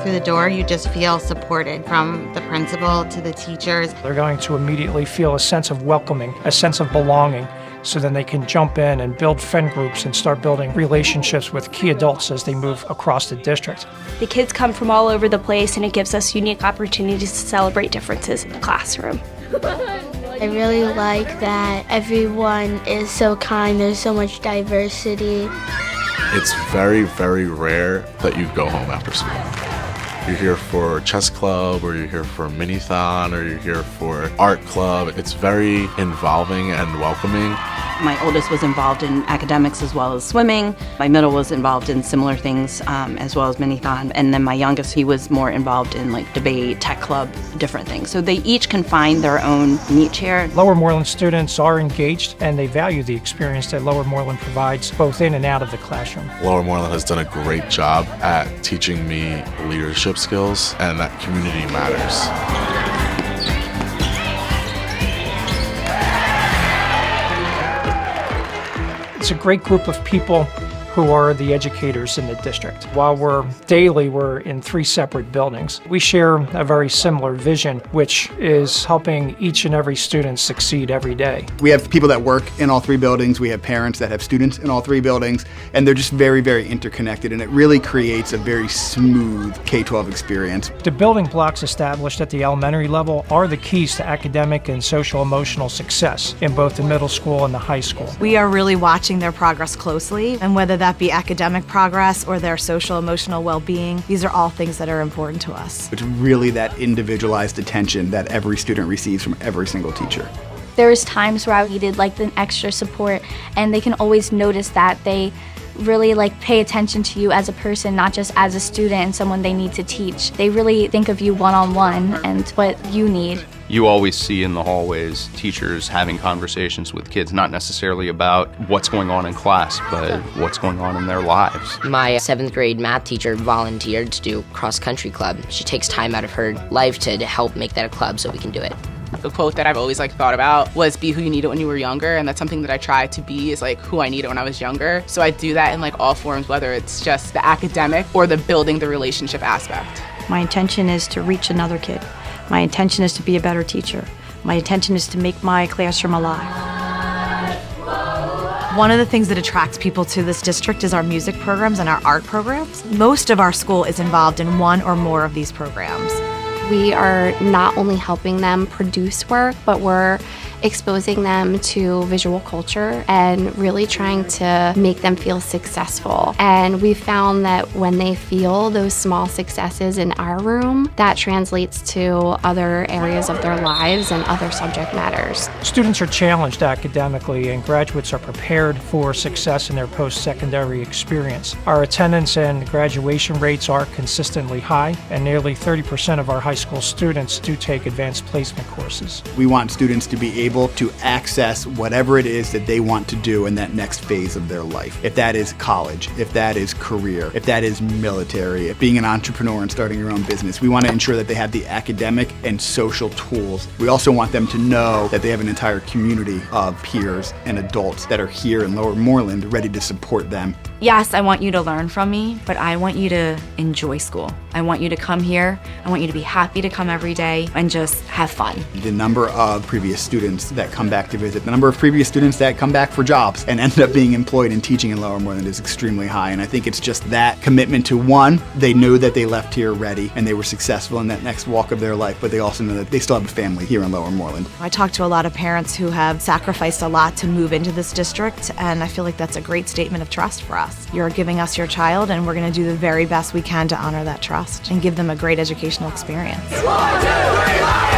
through the door, you just feel supported from the principal to the teachers. They're going to immediately feel a sense of welcoming, a sense of belonging, so then they can jump in and build friend groups and start building relationships with key adults as they move across the district. The kids come from all over the place, and it gives us unique opportunities to celebrate differences in the classroom. I really like that everyone is so kind, there's so much diversity. It's very, very rare that you go home after school. You're here for chess club, or you're here for mini-thon, or you're here for art club. It's very involving and welcoming. My oldest was involved in academics as well as swimming. My middle was involved in similar things as well as mini-thon. And then my youngest, he was more involved in like debate, tech club, different things. So they each can find their own niche here. Lower Moreland students are engaged and they value the experience that Lower Moreland provides both in and out of the classroom. Lower Moreland has done a great job at teaching me leadership skills and that community matters. It's a great group of people who are the educators in the district. While we're in 3 separate buildings, we share a very similar vision, which is helping each and every student succeed every day. We have people that work in all 3 buildings, we have parents that have students in all 3 buildings, and they're just very, very interconnected, and it really creates a very smooth K-12 experience. The building blocks established at the elementary level are the keys to academic and social-emotional success in both the middle school and the high school. We are really watching their progress closely, and whether that be academic progress or their social-emotional well-being, these are all things that are important to us. It's really that individualized attention that every student receives from every single teacher. There's times where I needed like the extra support, and they can always notice that. They really pay attention to you as a person, not just as a student and someone they need to teach. They really think of you one-on-one and what you need. You always see in the hallways teachers having conversations with kids, not necessarily about what's going on in class, but what's going on in their lives. My 7th grade math teacher volunteered to do cross-country club. She takes time out of her life to help make that a club so we can do it. The quote that I've always thought about was be who you needed when you were younger, and that's something that I try to be, is who I needed when I was younger. So I do that in all forms, whether it's just the academic or the building the relationship aspect. My intention is to reach another kid. My intention is to be a better teacher. My intention is to make my classroom alive. One of the things that attracts people to this district is our music programs and our art programs. Most of our school is involved in one or more of these programs. We are not only helping them produce work, but we're exposing them to visual culture and really trying to make them feel successful. And we found that when they feel those small successes in our room, that translates to other areas of their lives and other subject matters. Students are challenged academically and graduates are prepared for success in their post-secondary experience. Our attendance and graduation rates are consistently high, and nearly 30% of our high school students do take advanced placement courses. We want students to be able to access whatever it is that they want to do in that next phase of their life. If that is college, if that is career, if that is military, if being an entrepreneur and starting your own business, we want to ensure that they have the academic and social tools. We also want them to know that they have an entire community of peers and adults that are here in Lower Moreland ready to support them. Yes, I want you to learn from me, but I want you to enjoy school. I want you to come here. I want you to be happy to come every day and just have fun. The number of previous students that come back to visit, the number of previous students that come back for jobs and end up being employed and teaching in Lower Moreland is extremely high. And I think it's just that commitment to, one, they know that they left here ready and they were successful in that next walk of their life, but they also know that they still have a family here in Lower Moreland. I talk to a lot of parents who have sacrificed a lot to move into this district, and I feel like that's a great statement of trust for us. You're giving us your child, and we're going to do the very best we can to honor that trust and give them a great educational experience. 1, 2, 3,